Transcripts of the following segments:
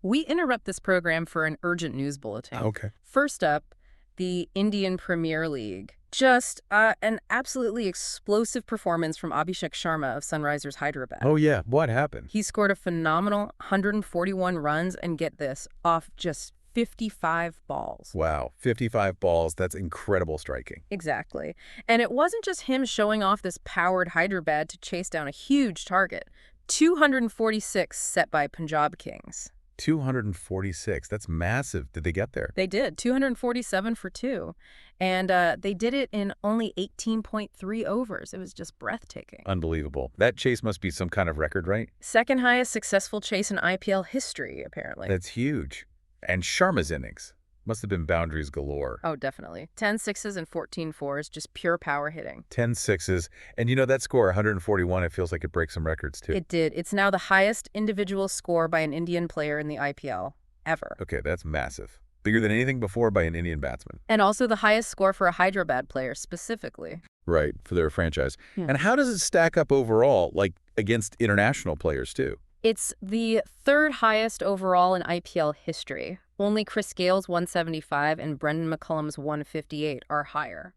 We interrupt this program for an urgent news bulletin. Okay. First up, the Indian Premier League. Just an absolutely explosive performance from Abhishek Sharma of Sunrisers Hyderabad. Oh, yeah. What happened? He scored a phenomenal 141 runs and get this, off just 55 balls. Wow. 55 balls. That's incredible striking. Exactly. And it wasn't just him showing off this powered Hyderabad to chase down a huge target. 246 set by Punjab Kings. 246. That's massive. Did they get there? They did, 247 for 2. And they did it in only 18.3 overs. It was just breathtaking. Unbelievable. That chase must be some kind of record, right? Second highest successful chase in IPL history, apparently. That's huge. And Sharma's innings must have been boundaries galore. Oh, definitely. 10 sixes and 14 fours, just pure power hitting. 10 sixes. And that score, 141, it feels like it breaks some records, too. It did. It's now the highest individual score by an Indian player in the IPL ever. Okay, that's massive. Bigger than anything before by an Indian batsman. And also the highest score for a Hyderabad player specifically. Right, for their franchise. Yeah. And how does it stack up overall, like against international players, too? It's the third highest overall in IPL history. Only Chris Gale's 175 and Brendan McCullum's 158 are higher.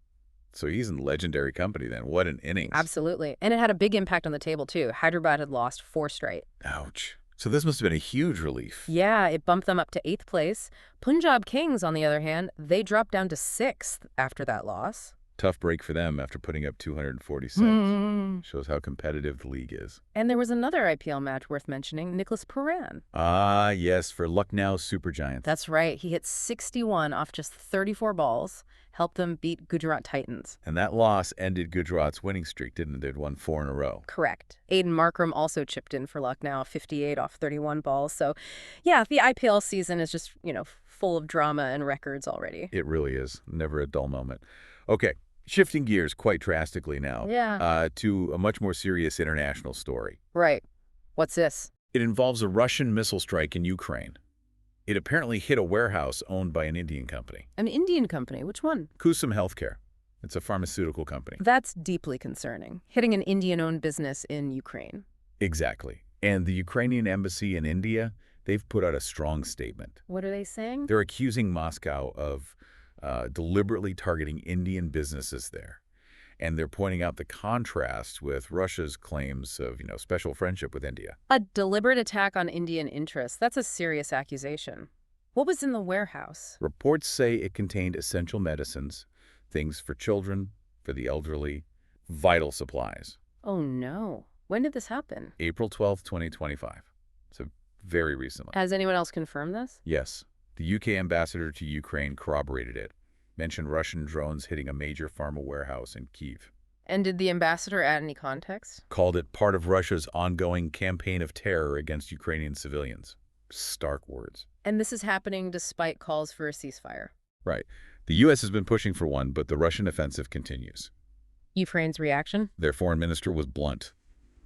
So he's in legendary company then. What an innings. Absolutely. And it had a big impact on the table, too. Hyderabad had lost 4 straight. Ouch. So this must have been a huge relief. Yeah, it bumped them up to 8th place. Punjab Kings, on the other hand, they dropped down to 6th after that loss. Tough break for them after putting up 246. Shows how competitive the league is. And there was another IPL match worth mentioning, Nicholas Puran. Ah, yes, for Lucknow Supergiants. That's right. He hit 61 off just 34 balls, helped them beat Gujarat Titans. And that loss ended Gujarat's winning streak, didn't it? They'd won 4 in a row. Correct. Aiden Markram also chipped in for Lucknow, 58 off 31 balls. So, yeah, the IPL season is just, full of drama and records already. It really is. Never a dull moment. Okay, shifting gears quite drastically now. Yeah. To a much more serious international story. Right. What's this? It involves a Russian missile strike in Ukraine. It apparently hit a warehouse owned by an Indian company. An Indian company? Which one? Kusum Healthcare. It's a pharmaceutical company. That's deeply concerning. Hitting an Indian-owned business in Ukraine. Exactly. And the Ukrainian embassy in India, they've put out a strong statement. What are they saying? They're accusing Moscow of deliberately targeting Indian businesses there. And they're pointing out the contrast with Russia's claims of, special friendship with India. A deliberate attack on Indian interests. That's a serious accusation. What was in the warehouse? Reports say it contained essential medicines, things for children, for the elderly, vital supplies. Oh, no. When did this happen? April 12th, 2025. So very recently. Has anyone else confirmed this? Yes. The UK ambassador to Ukraine corroborated it, mentioned Russian drones hitting a major pharma warehouse in Kyiv. And did the ambassador add any context? Called it part of Russia's ongoing campaign of terror against Ukrainian civilians. Stark words. And this is happening despite calls for a ceasefire. Right. The U.S. has been pushing for one, but the Russian offensive continues. Ukraine's reaction? Their foreign minister was blunt.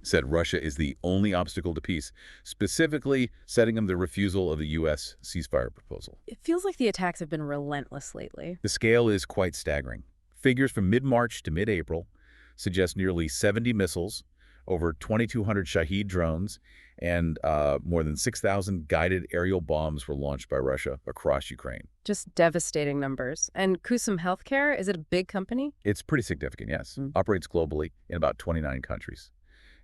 Said Russia is the only obstacle to peace, specifically setting them the refusal of the U.S. ceasefire proposal. It feels like the attacks have been relentless lately. The scale is quite staggering. Figures from mid-March to mid-April suggest nearly 70 missiles, over 2,200 Shahed drones, and more than 6,000 guided aerial bombs were launched by Russia across Ukraine. Just devastating numbers. And Kusum Healthcare, is it a big company? It's pretty significant, yes. Operates globally in about 29 countries.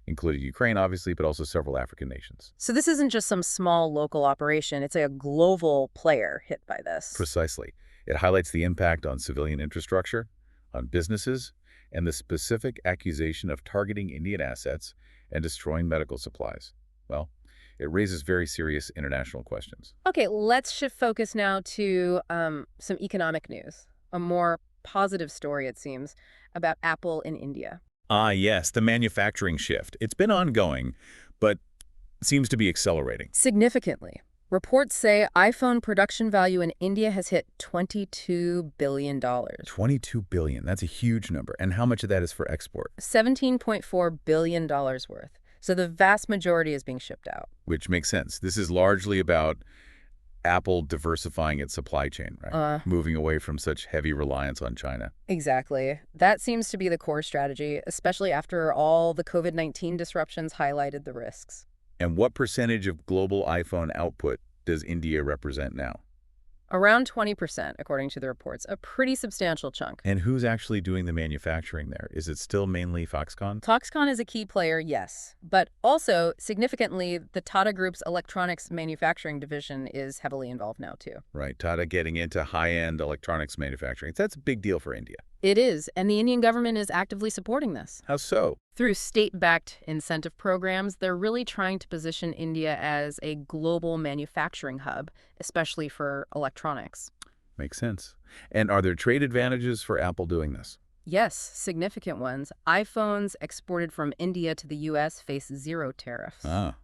Including Ukraine, obviously, but also several African nations. So this isn't just some small local operation. It's a global player hit by this. Precisely. It highlights the impact on civilian infrastructure, on businesses, and the specific accusation of targeting Indian assets and destroying medical supplies. Well, it raises very serious international questions. Okay, let's shift focus now to some economic news. A more positive story, it seems, about Apple in India. Ah, yes, the manufacturing shift. It's been ongoing, but seems to be accelerating. Significantly. Reports say iPhone production value in India has hit $22 billion. $22 billion. That's a huge number. And how much of that is for export? $17.4 billion worth. So the vast majority is being shipped out. Which makes sense. This is largely about Apple diversifying its supply chain, right? Moving away from such heavy reliance on China. Exactly. That seems to be the core strategy, especially after all the COVID-19 disruptions highlighted the risks. And what percentage of global iPhone output does India represent now? Around 20%, according to the reports, a pretty substantial chunk. And who's actually doing the manufacturing there? Is it still mainly Foxconn? Foxconn is a key player, yes. But also, significantly, the Tata Group's electronics manufacturing division is heavily involved now, too. Right, Tata getting into high-end electronics manufacturing. That's a big deal for India. It is, and the Indian government is actively supporting this. How so? Through state-backed incentive programs, they're really trying to position India as a global manufacturing hub, especially for electronics. Makes sense. And are there trade advantages for Apple doing this? Yes, significant ones. iPhones exported from India to the U.S. face zero tariffs. Ah,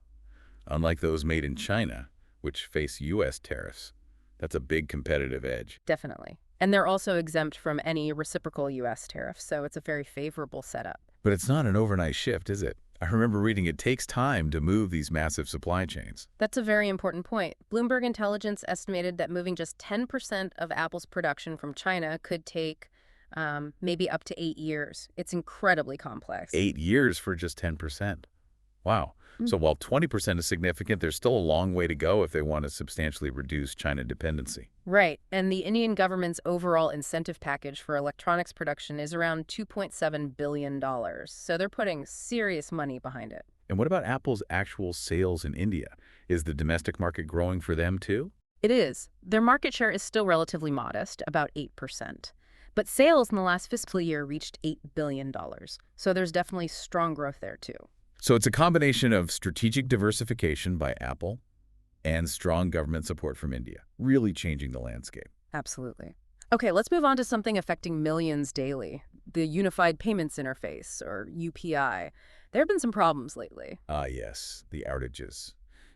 unlike those made in China, which face U.S. tariffs. That's a big competitive edge. Definitely. And they're also exempt from any reciprocal U.S. tariffs, so it's a very favorable setup. But it's not an overnight shift, is it? I remember reading it takes time to move these massive supply chains. That's a very important point. Bloomberg Intelligence estimated that moving just 10% of Apple's production from China could take maybe up to 8 years. It's incredibly complex. 8 years for just 10%. Wow. So while 20% is significant, there's still a long way to go if they want to substantially reduce China dependency. Right. And the Indian government's overall incentive package for electronics production is around $2.7 billion. So they're putting serious money behind it. And what about Apple's actual sales in India? Is the domestic market growing for them too? It is. Their market share is still relatively modest, about 8%. But sales in the last fiscal year reached $8 billion. So there's definitely strong growth there too. So it's a combination of strategic diversification by Apple and strong government support from India, really changing the landscape. Absolutely. Okay, let's move on to something affecting millions daily, the Unified Payments Interface, or UPI. There have been some problems lately. Ah, yes, the outages.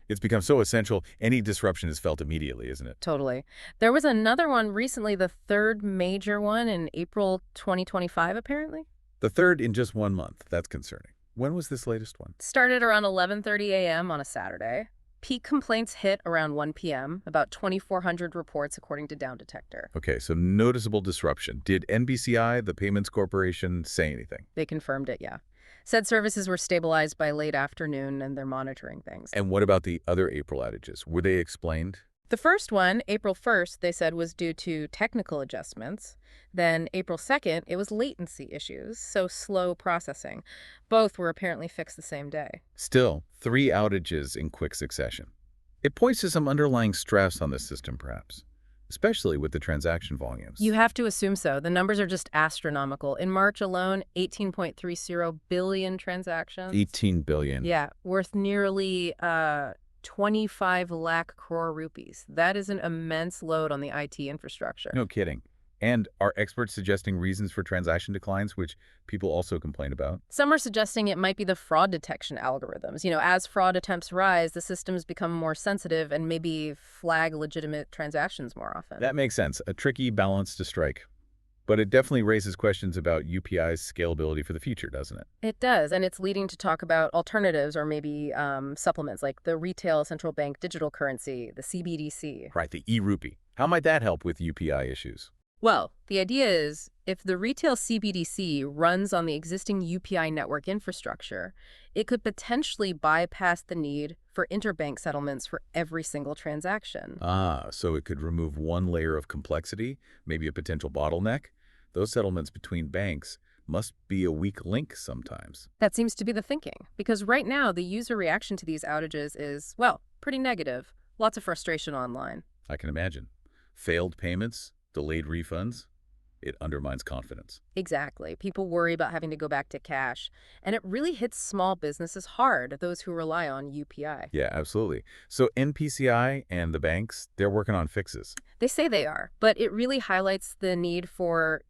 It's become so essential, any disruption is felt immediately, isn't it? Totally. There was another one recently, the third major one in April 2025, apparently. The third in just 1 month. That's concerning. When was this latest one? Started around 11:30 a.m. on a Saturday. Peak complaints hit around 1 p.m., about 2,400 reports according to Down Detector. Okay, so noticeable disruption. Did NBCI, the Payments Corporation, say anything? They confirmed it, yeah. Said services were stabilized by late afternoon and they're monitoring things. And what about the other April outages? Were they explained? The first one, April 1st, they said was due to technical adjustments. Then April 2nd, it was latency issues, so slow processing. Both were apparently fixed the same day. Still, 3 outages in quick succession. It points to some underlying stress on the system, perhaps, especially with the transaction volumes. You have to assume so. The numbers are just astronomical. In March alone, 18.30 billion transactions. 18 billion. Yeah, worth nearly 25 lakh crore rupees. That is an immense load on the IT infrastructure. No kidding. And are experts suggesting reasons for transaction declines, which people also complain about? Some are suggesting it might be the fraud detection algorithms. As fraud attempts rise, the systems become more sensitive and maybe flag legitimate transactions more often. That makes sense. A tricky balance to strike. But it definitely raises questions about UPI's scalability for the future, doesn't it? It does, and it's leading to talk about alternatives or maybe supplements like the retail central bank digital currency, the CBDC. Right, the e-rupee. How might that help with UPI issues? Well, the idea is if the retail CBDC runs on the existing UPI network infrastructure, it could potentially bypass the need for interbank settlements for every single transaction. Ah, so it could remove one layer of complexity, maybe a potential bottleneck? Those settlements between banks must be a weak link sometimes. That seems to be the thinking, because right now the user reaction to these outages is, well, pretty negative. Lots of frustration online. I can imagine. Failed payments, delayed refunds, it undermines confidence. Exactly. People worry about having to go back to cash. And it really hits small businesses hard, those who rely on UPI. Yeah, absolutely. So NPCI and the banks, they're working on fixes. They say they are, but it really highlights the need for,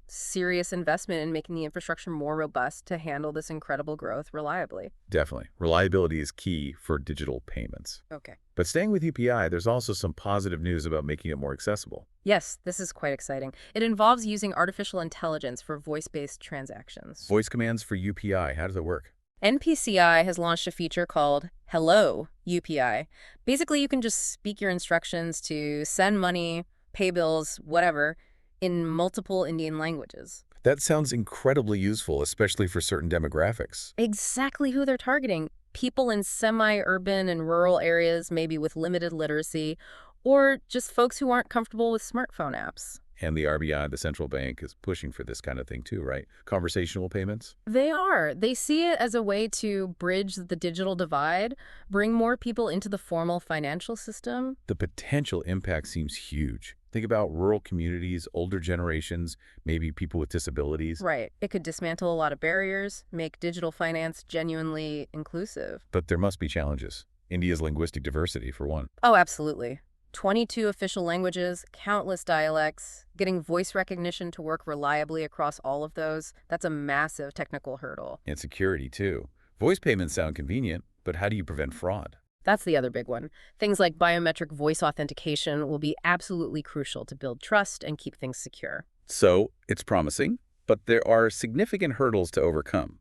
serious investment in making the infrastructure more robust to handle this incredible growth reliably. Definitely. Reliability is key for digital payments. Okay. But staying with UPI, there's also some positive news about making it more accessible. Yes, this is quite exciting. It involves using artificial intelligence for voice-based transactions. Voice commands for UPI, how does it work? NPCI has launched a feature called Hello UPI. Basically, you can just speak your instructions to send money, pay bills, whatever, in multiple Indian languages. That sounds incredibly useful, especially for certain demographics. Exactly who they're targeting. People in semi-urban and rural areas, maybe with limited literacy, or just folks who aren't comfortable with smartphone apps. And the RBI, the central bank, is pushing for this kind of thing too, right? Conversational payments? They are. They see it as a way to bridge the digital divide, bring more people into the formal financial system. The potential impact seems huge. Think about rural communities, older generations, maybe people with disabilities. Right. It could dismantle a lot of barriers, make digital finance genuinely inclusive. But there must be challenges. India's linguistic diversity, for one. Oh, absolutely. 22 official languages, countless dialects, getting voice recognition to work reliably across all of those, that's a massive technical hurdle. And security, too. Voice payments sound convenient, but how do you prevent fraud? That's the other big one. Things like biometric voice authentication will be absolutely crucial to build trust and keep things secure. So, it's promising, but there are significant hurdles to overcome.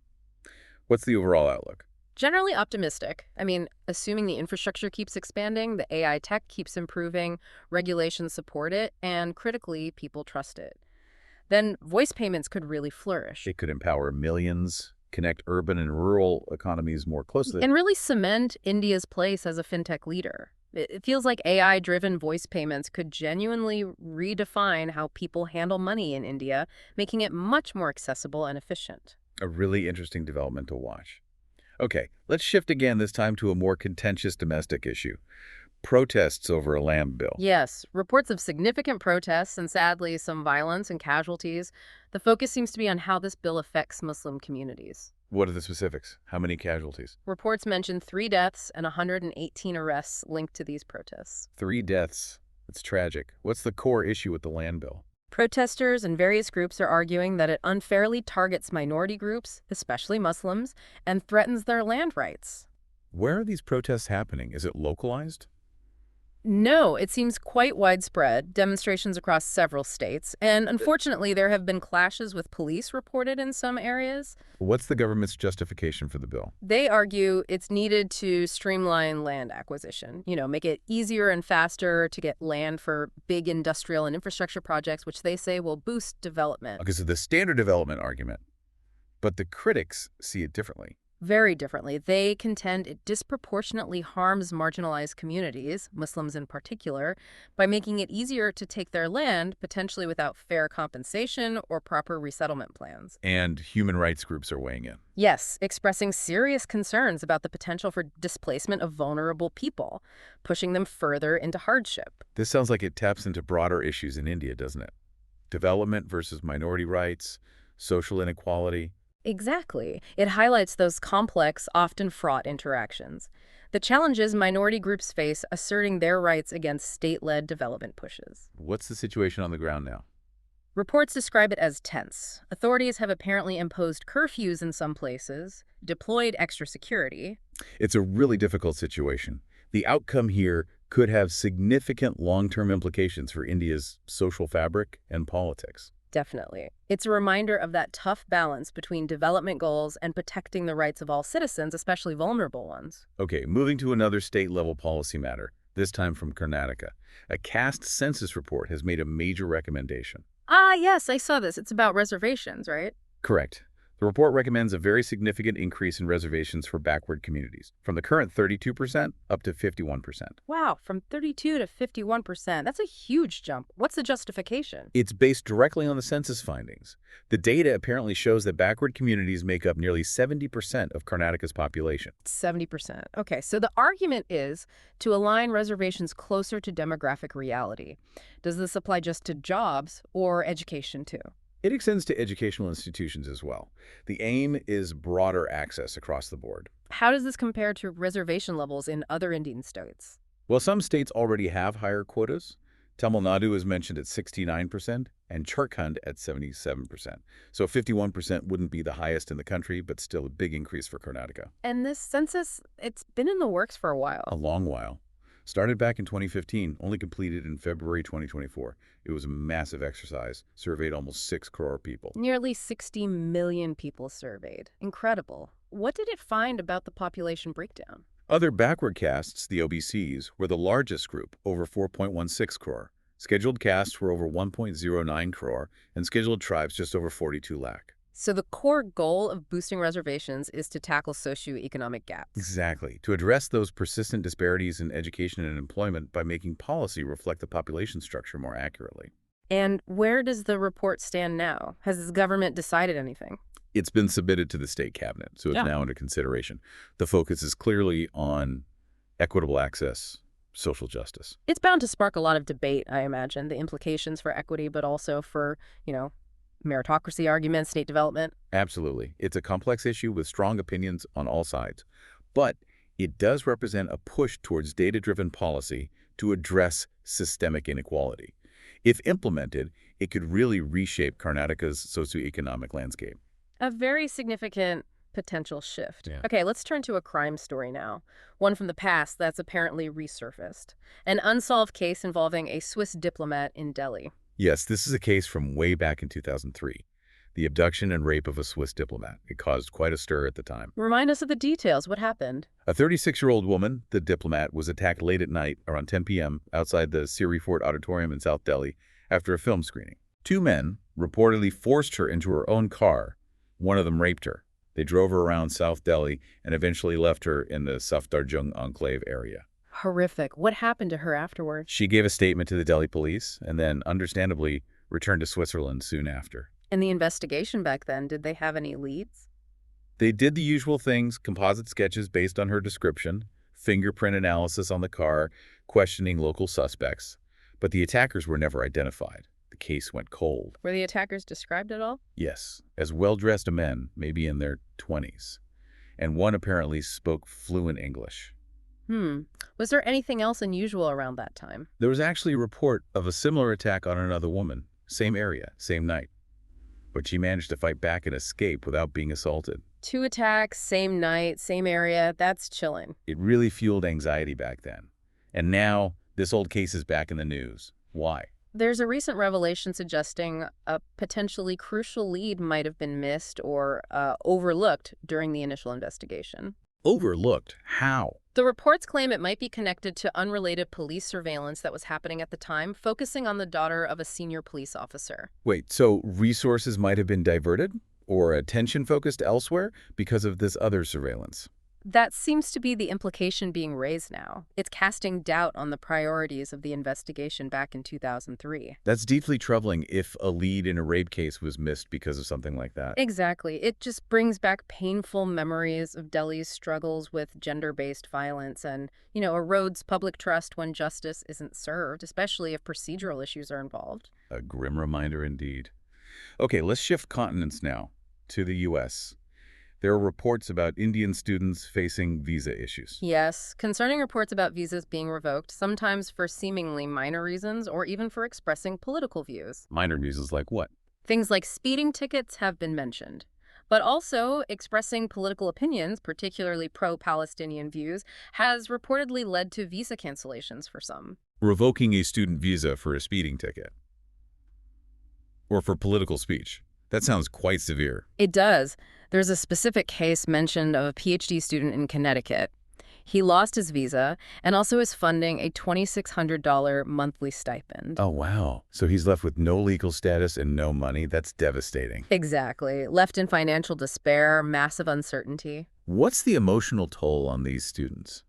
What's the overall outlook? Generally optimistic. I mean, assuming the infrastructure keeps expanding, the AI tech keeps improving, regulations support it, and critically, people trust it. Then voice payments could really flourish It could empower millions, connect urban and rural economies more closely. and really cement India's place as a fintech leader. It feels like AI-driven voice payments could genuinely redefine how people handle money in India, making it much more accessible and efficient. A really interesting development to watch. Okay, let's shift again, this time to a more contentious domestic issue. Protests over a land bill. Yes, reports of significant protests and sadly some violence and casualties. The focus seems to be on how this bill affects Muslim communities. What are the specifics? How many casualties? Reports mention 3 deaths and 118 arrests linked to these protests. 3 deaths. It's tragic. What's the core issue with the land bill? Protesters and various groups are arguing that it unfairly targets minority groups, especially Muslims, and threatens their land rights. Where are these protests happening? Is it localized? No, it seems quite widespread, demonstrations across several states, and unfortunately there have been clashes with police reported in some areas. What's the government's justification for the bill? They argue it's needed to streamline land acquisition, make it easier and faster to get land for big industrial and infrastructure projects, which they say will boost development. Okay, so the standard development argument. But the critics see it differently. Very differently. They contend it disproportionately harms marginalized communities, Muslims in particular, by making it easier to take their land, potentially without fair compensation or proper resettlement plans. And human rights groups are weighing in. Yes, expressing serious concerns about the potential for displacement of vulnerable people, pushing them further into hardship. This sounds like it taps into broader issues in India, doesn't it? Development versus minority rights, social inequality. Exactly. It highlights those complex, often fraught interactions. The challenges minority groups face asserting their rights against state-led development pushes. What's the situation on the ground now? Reports describe it as tense. Authorities have apparently imposed curfews in some places, deployed extra security. It's a really difficult situation. The outcome here could have significant long-term implications for India's social fabric and politics. Definitely. It's a reminder of that tough balance between development goals and protecting the rights of all citizens, especially vulnerable ones. Okay, moving to another state-level policy matter, this time from Karnataka. A caste census report has made a major recommendation. Ah, yes, I saw this. It's about reservations, right? Correct. The report recommends a very significant increase in reservations for backward communities, from the current 32% up to 51%. Wow, from 32 to 51%. That's a huge jump. What's the justification? It's based directly on the census findings. The data apparently shows that backward communities make up nearly 70% of Karnataka's population. 70%. Okay, so the argument is to align reservations closer to demographic reality. Does this apply just to jobs or education too? It extends to educational institutions as well. The aim is broader access across the board. How does this compare to reservation levels in other Indian states? Well, some states already have higher quotas. Tamil Nadu is mentioned at 69% and Jharkhand at 77%. So 51% wouldn't be the highest in the country, but still a big increase for Karnataka. And this census, it's been in the works for a while. A long while. Started back in 2015, only completed in February 2024. It was a massive exercise, surveyed almost 6 crore people. Nearly 60 million people surveyed. Incredible. What did it find about the population breakdown? Other backward castes, the OBCs, were the largest group, over 4.16 crore. Scheduled castes were over 1.09 crore, and scheduled tribes just over 42 lakh. So the core goal of boosting reservations is to tackle socioeconomic gaps. Exactly. To address those persistent disparities in education and employment by making policy reflect the population structure more accurately. And where does the report stand now? Has the government decided anything? It's been submitted to the state cabinet, so it's Yeah. now under consideration. The focus is clearly on equitable access, social justice. It's bound to spark a lot of debate, I imagine, the implications for equity, but also for, meritocracy arguments, state development. Absolutely. It's a complex issue with strong opinions on all sides. But it does represent a push towards data-driven policy to address systemic inequality. If implemented, it could really reshape Karnataka's socioeconomic landscape. A very significant potential shift. Yeah. Okay, let's turn to a crime story now. One from the past that's apparently resurfaced. An unsolved case involving a Swiss diplomat in Delhi. Yes, this is a case from way back in 2003. The abduction and rape of a Swiss diplomat. It caused quite a stir at the time. Remind us of the details. What happened? A 36-year-old woman, the diplomat, was attacked late at night, around 10 p.m., outside the Siri Fort Auditorium in South Delhi after a film screening. Two men reportedly forced her into her own car. One of them raped her. They drove her around South Delhi and eventually left her in the Safdarjung enclave area. Horrific. What happened to her afterwards? She gave a statement to the Delhi police and then, understandably, returned to Switzerland soon after. In the investigation back then, did they have any leads? They did the usual things, composite sketches based on her description, fingerprint analysis on the car, questioning local suspects. But the attackers were never identified. The case went cold. Were the attackers described at all? Yes, as well-dressed men, maybe in their 20s. And one apparently spoke fluent English. Was there anything else unusual around that time? There was actually a report of a similar attack on another woman, same area, same night. But she managed to fight back and escape without being assaulted. 2 attacks, same night, same area. That's chilling. It really fueled anxiety back then. And now, this old case is back in the news. Why? There's a recent revelation suggesting a potentially crucial lead might have been missed or overlooked during the initial investigation. Overlooked? How? The reports claim it might be connected to unrelated police surveillance that was happening at the time, focusing on the daughter of a senior police officer. Wait, so resources might have been diverted? Or attention focused elsewhere because of this other surveillance? That seems to be the implication being raised now. It's casting doubt on the priorities of the investigation back in 2003. That's deeply troubling if a lead in a rape case was missed because of something like that. Exactly. It just brings back painful memories of Delhi's struggles with gender-based violence and, erodes public trust when justice isn't served, especially if procedural issues are involved. A grim reminder indeed. Okay, let's shift continents now to the U.S. There are reports about Indian students facing visa issues. Yes, concerning reports about visas being revoked, sometimes for seemingly minor reasons or even for expressing political views. Minor reasons like what? Things like speeding tickets have been mentioned. But also, expressing political opinions, particularly pro-Palestinian views, has reportedly led to visa cancellations for some. Revoking a student visa for a speeding ticket. Or for political speech. That sounds quite severe. It does. There's a specific case mentioned of a PhD student in Connecticut. He lost his visa and also is funding a $2,600 monthly stipend. Oh, wow. So he's left with no legal status and no money. That's devastating. Exactly. Left in financial despair, massive uncertainty. What's the emotional toll on these students?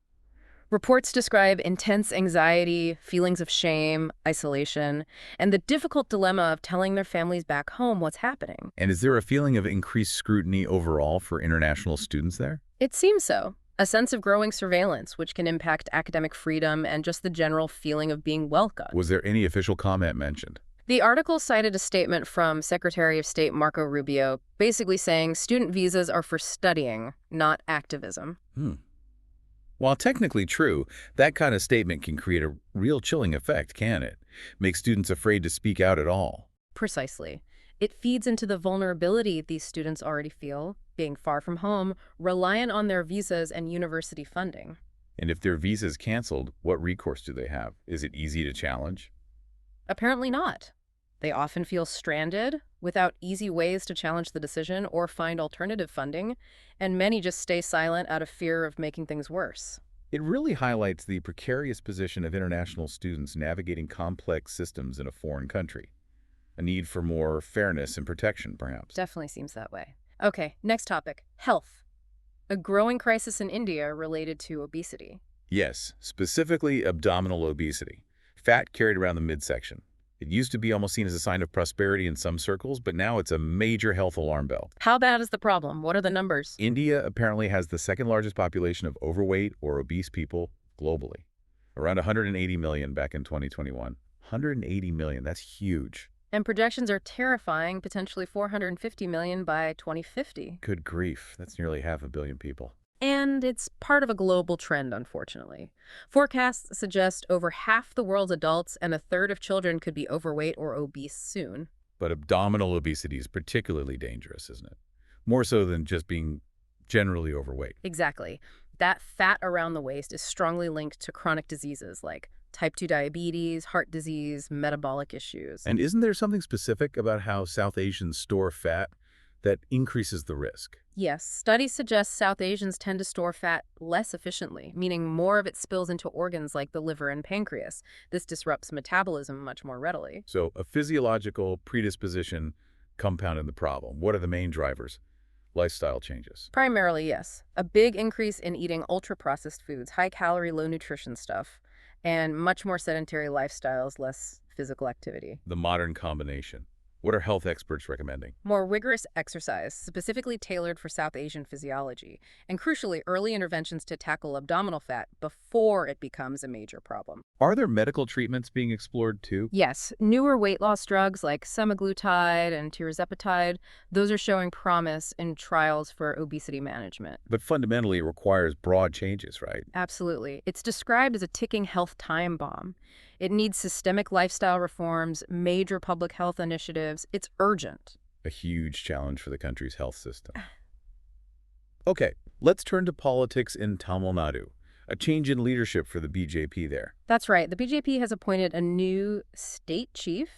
Reports describe intense anxiety, feelings of shame, isolation, and the difficult dilemma of telling their families back home what's happening. And is there a feeling of increased scrutiny overall for international students there? It seems so. A sense of growing surveillance, which can impact academic freedom and just the general feeling of being welcome. Was there any official comment mentioned? The article cited a statement from Secretary of State Marco Rubio, basically saying student visas are for studying, not activism. While technically true, that kind of statement can create a real chilling effect, can it? Make students afraid to speak out at all. Precisely. It feeds into the vulnerability these students already feel, being far from home, reliant on their visas and university funding. And if their visa is canceled, what recourse do they have? Is it easy to challenge? Apparently not. They often feel stranded, without easy ways to challenge the decision or find alternative funding, and many just stay silent out of fear of making things worse. It really highlights the precarious position of international students navigating complex systems in a foreign country. A need for more fairness and protection, perhaps. Definitely seems that way. Okay, next topic, health. A growing crisis in India related to obesity. Yes, specifically abdominal obesity. Fat carried around the midsection. It used to be almost seen as a sign of prosperity in some circles, but now it's a major health alarm bell. How bad is the problem? What are the numbers? India apparently has the second largest population of overweight or obese people globally. Around 180 million back in 2021. 180 million, that's huge. And projections are terrifying, potentially 450 million by 2050. Good grief, that's nearly 500 million people. And it's part of a global trend, unfortunately. Forecasts suggest over half the world's adults and a third of children could be overweight or obese soon. But abdominal obesity is particularly dangerous, isn't it? More so than just being generally overweight. Exactly. That fat around the waist is strongly linked to chronic diseases like type 2 diabetes, heart disease, metabolic issues. And isn't there something specific about how South Asians store fat that increases the risk? Yes, studies suggest South Asians tend to store fat less efficiently, meaning more of it spills into organs like the liver and pancreas. This disrupts metabolism much more readily. So a physiological predisposition compounded the problem. What are the main drivers? Lifestyle changes. Primarily, yes. A big increase in eating ultra-processed foods, high-calorie, low-nutrition stuff, and much more sedentary lifestyles, less physical activity. The modern combination. What are health experts recommending? More rigorous exercise, specifically tailored for South Asian physiology, and crucially, early interventions to tackle abdominal fat before it becomes a major problem. Are there medical treatments being explored too? Yes, newer weight loss drugs like semaglutide and tirzepatide, those are showing promise in trials for obesity management. But fundamentally, it requires broad changes, right? Absolutely. It's described as a ticking health time bomb. It needs systemic lifestyle reforms, major public health initiatives. It's urgent. A huge challenge for the country's health system. Okay, let's turn to politics in Tamil Nadu. A change in leadership for the BJP there. That's right. The BJP has appointed a new state chief,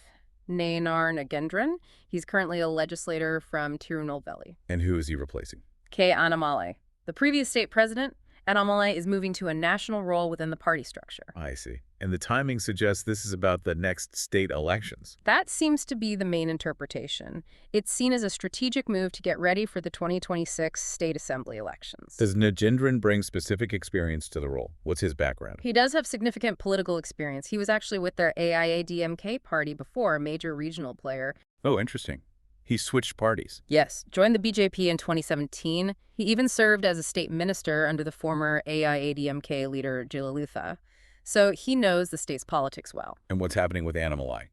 Nayanar Nagendran. He's currently a legislator from Tirunelveli. And who is he replacing? K. Annamalai. The previous state president, Annamalai, is moving to a national role within the party structure. I see. And the timing suggests this is about the next state elections. That seems to be the main interpretation. It's seen as a strategic move to get ready for the 2026 state assembly elections. Does Nagendran bring specific experience to the role? What's his background? He does have significant political experience. He was actually with their AIADMK party before, a major regional player. Oh, interesting. He switched parties. Yes, joined the BJP in 2017. He even served as a state minister under the former AIADMK leader Jayalalitha. So he knows the state's politics well. And what's happening with Annamalai?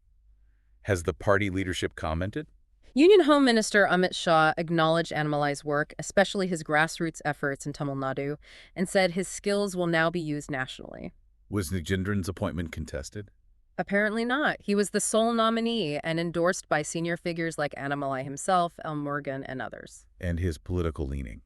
Has the party leadership commented? Union Home Minister Amit Shah acknowledged Annamalai's work, especially his grassroots efforts in Tamil Nadu, and said his skills will now be used nationally. Was Nagendran's appointment contested? Apparently not. He was the sole nominee and endorsed by senior figures like Annamalai himself, El Morgan, and others. And his political leaning.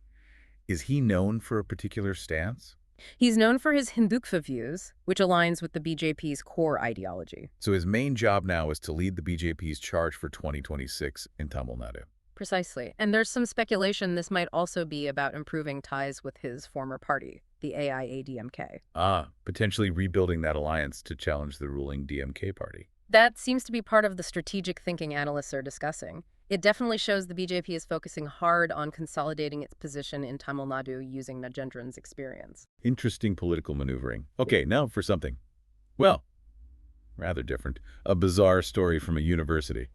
Is he known for a particular stance? He's known for his Hindutva views, which aligns with the BJP's core ideology. So his main job now is to lead the BJP's charge for 2026 in Tamil Nadu. Precisely. And there's some speculation this might also be about improving ties with his former party, the AIADMK. Potentially rebuilding that alliance to challenge the ruling DMK party. That seems to be part of the strategic thinking analysts are discussing. It definitely shows the BJP is focusing hard on consolidating its position in Tamil Nadu using Nagendran's experience. Interesting political maneuvering. Okay, now for something, well, rather different. A bizarre story from a university.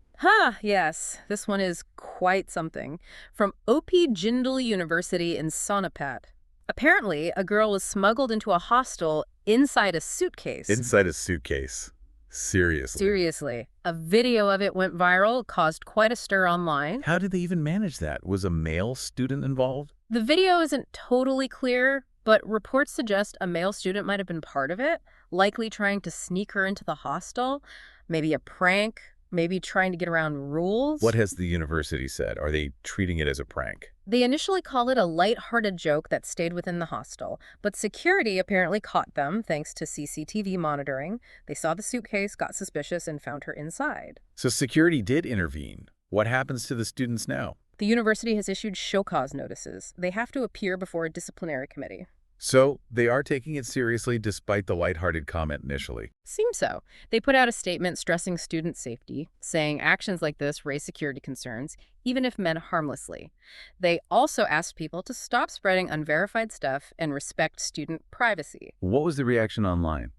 Yes. This one is quite something. From OP Jindal University in Sonipat. Apparently, a girl was smuggled into a hostel inside a suitcase. Inside a suitcase. Seriously. Seriously. A video of it went viral, caused quite a stir online. How did they even manage that? Was a male student involved? The video isn't totally clear, but reports suggest a male student might have been part of it, likely trying to sneak her into the hostel. Maybe a prank, maybe trying to get around rules. What has the university said? Are they treating it as a prank? They initially called it a light-hearted joke that stayed within the hostel, but security apparently caught them thanks to CCTV monitoring. They saw the suitcase, got suspicious, and found her inside. So security did intervene. What happens to the students now? The university has issued show cause notices. They have to appear before a disciplinary committee. So they are taking it seriously despite the lighthearted comment initially. Seems so. They put out a statement stressing student safety, saying actions like this raise security concerns, even if meant harmlessly. They also asked people to stop spreading unverified stuff and respect student privacy. What was the reaction online,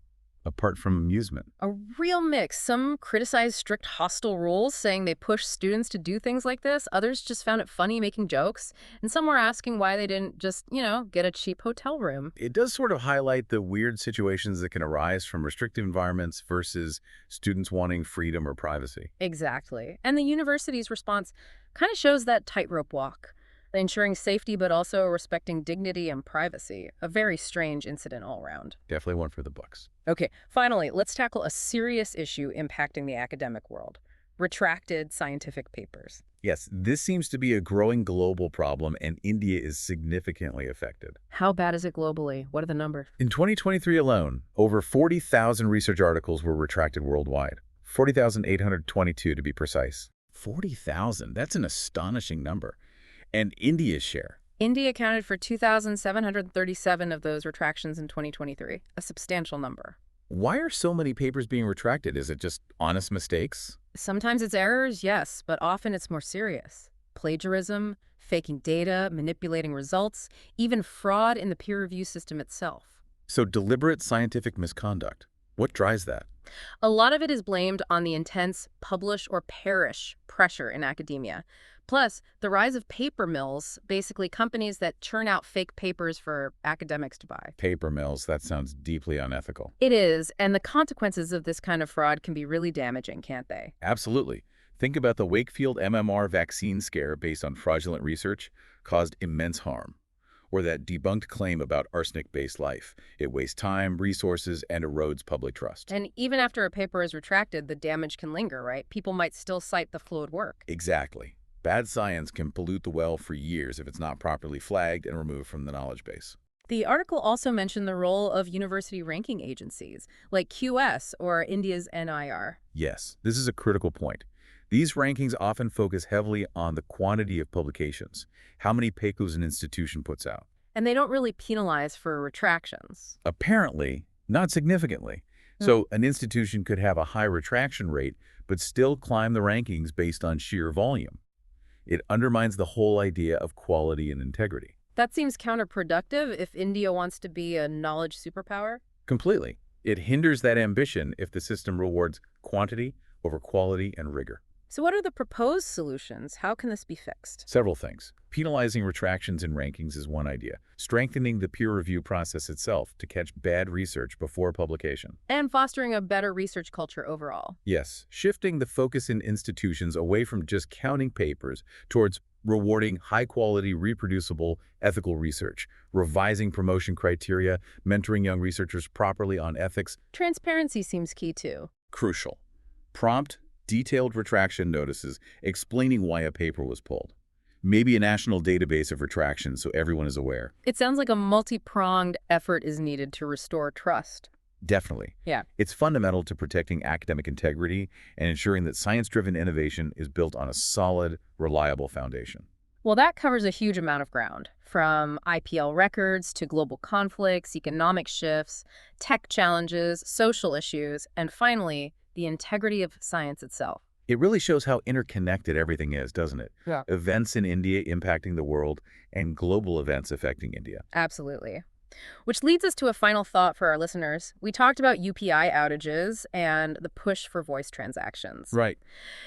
apart from amusement? A real mix. Some criticized strict hostile rules, saying they push students to do things like this. Others just found it funny making jokes. And some were asking why they didn't just, get a cheap hotel room. It does sort of highlight the weird situations that can arise from restrictive environments versus students wanting freedom or privacy. Exactly. And the university's response kind of shows that tightrope walk, ensuring safety but also respecting dignity and privacy. A very strange incident all around. Definitely one for the books. Okay, finally, let's tackle a serious issue impacting the academic world: retracted scientific papers. Yes, this seems to be a growing global problem, and India is significantly affected. How bad is it globally? What are the numbers? In 2023 alone, over 40,000 research articles were retracted worldwide. 40,822 to be precise. 40,000, that's an astonishing number. And India's share. India accounted for 2,737 of those retractions in 2023, a substantial number. Why are so many papers being retracted? Is it just honest mistakes? Sometimes it's errors, yes, but often it's more serious. Plagiarism, faking data, manipulating results, even fraud in the peer review system itself. So deliberate scientific misconduct. What drives that? A lot of it is blamed on the intense publish or perish pressure in academia. Plus, the rise of paper mills, basically companies that churn out fake papers for academics to buy. Paper mills, that sounds deeply unethical. It is, and the consequences of this kind of fraud can be really damaging, can't they? Absolutely. Think about the Wakefield MMR vaccine scare based on fraudulent research caused immense harm. Or that debunked claim about arsenic-based life. It wastes time, resources, and erodes public trust. And even after a paper is retracted, the damage can linger, right? People might still cite the flawed work. Exactly. Bad science can pollute the well for years if it's not properly flagged and removed from the knowledge base. The article also mentioned the role of university ranking agencies, like QS or India's NIR. Yes, this is a critical point. These rankings often focus heavily on the quantity of publications, how many papers an institution puts out. And they don't really penalize for retractions. Apparently, not significantly. So an institution could have a high retraction rate, but still climb the rankings based on sheer volume. It undermines the whole idea of quality and integrity. That seems counterproductive if India wants to be a knowledge superpower. Completely. It hinders that ambition if the system rewards quantity over quality and rigor. So what are the proposed solutions? How can this be fixed? Several things. Penalizing retractions in rankings is one idea. Strengthening the peer review process itself to catch bad research before publication. And fostering a better research culture overall. Yes, shifting the focus in institutions away from just counting papers towards rewarding high-quality, reproducible, ethical research, revising promotion criteria, mentoring young researchers properly on ethics. Transparency seems key too. Crucial. Prompt, detailed retraction notices explaining why a paper was pulled. Maybe a national database of retractions so everyone is aware. It sounds like a multi-pronged effort is needed to restore trust. Definitely. Yeah. It's fundamental to protecting academic integrity and ensuring that science-driven innovation is built on a solid, reliable foundation. Well, that covers a huge amount of ground, from IPL records to global conflicts, economic shifts, tech challenges, social issues, and finally, the integrity of science itself. It really shows how interconnected everything is, doesn't it? Yeah. Events in India impacting the world and global events affecting India. Absolutely. Which leads us to a final thought for our listeners. We talked about UPI outages and the push for voice transactions. Right.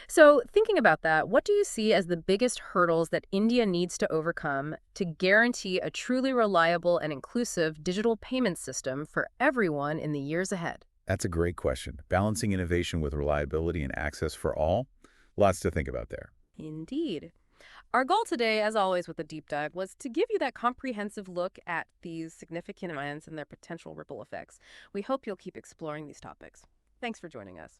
So thinking about that, what do you see as the biggest hurdles that India needs to overcome to guarantee a truly reliable and inclusive digital payment system for everyone in the years ahead? That's a great question. Balancing innovation with reliability and access for all? Lots to think about there. Indeed. Our goal today, as always with the deep dive, was to give you that comprehensive look at these significant events and their potential ripple effects. We hope you'll keep exploring these topics. Thanks for joining us.